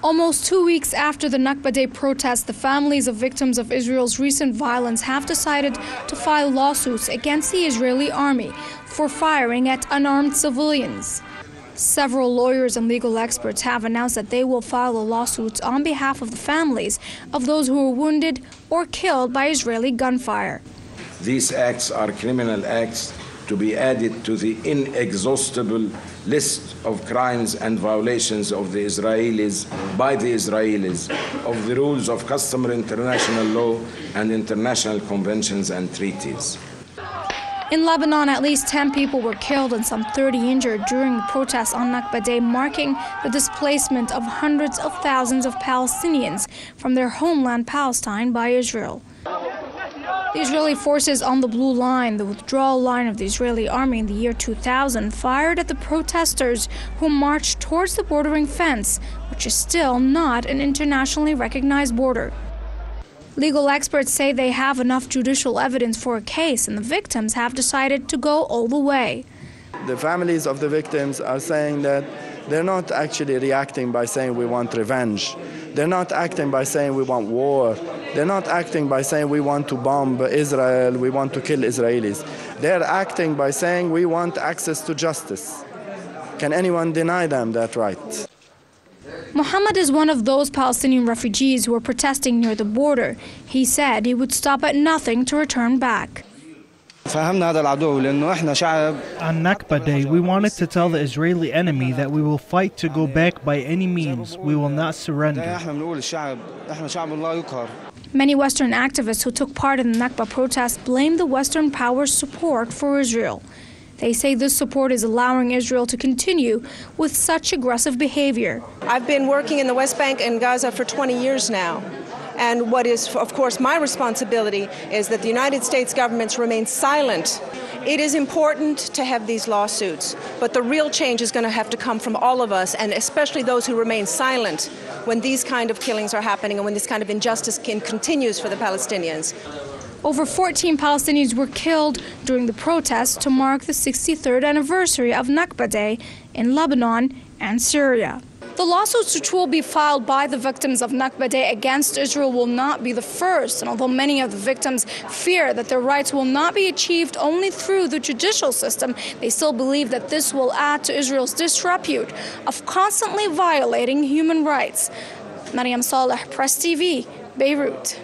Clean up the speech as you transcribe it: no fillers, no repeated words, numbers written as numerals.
Almost 2 weeks after the Nakba Day protests, the families of victims of Israel's recent violence have decided to file lawsuits against the Israeli army for firing at unarmed civilians. Several lawyers and legal experts have announced that they will file a lawsuit on behalf of the families of those who were wounded or killed by Israeli gunfire. These acts are criminal acts to be added to the inexhaustible list of crimes and violations of the Israelis, by the Israelis, of the rules of customary international law and international conventions and treaties. In Lebanon, at least 10 people were killed and some 30 injured during the protests on Nakba Day, marking the displacement of hundreds of thousands of Palestinians from their homeland Palestine by Israel. The Israeli forces on the Blue Line, the withdrawal line of the Israeli army in the year 2000, fired at the protesters who marched towards the bordering fence, which is still not an internationally recognized border. Legal experts say they have enough judicial evidence for a case, and the victims have decided to go all the way. The families of the victims are saying that they're not actually reacting by saying we want revenge. They're not acting by saying we want war. They're not acting by saying we want to bomb Israel, we want to kill Israelis. They're acting by saying we want access to justice. Can anyone deny them that right? Muhammad is one of those Palestinian refugees who are protesting near the border. He said he would stop at nothing to return back. On Nakba Day, we wanted to tell the Israeli enemy that we will fight to go back by any means. We will not surrender. Many Western activists who took part in the Nakba protests blame the Western powers' support for Israel. They say this support is allowing Israel to continue with such aggressive behavior. I've been working in the West Bank and Gaza for 20 years now. And what is, of course, my responsibility is that the United States governments remain silent. It is important to have these lawsuits, but the real change is going to have to come from all of us, and especially those who remain silent when these kind of killings are happening and when this kind of injustice continues for the Palestinians. Over 14 Palestinians were killed during the protests to mark the 63rd anniversary of Nakba Day in Lebanon and Syria. The lawsuits which will be filed by the victims of Nakba Day against Israel will not be the first, and although many of the victims fear that their rights will not be achieved only through the judicial system, they still believe that this will add to Israel's disrepute of constantly violating human rights. Mariam Saleh, Press TV, Beirut.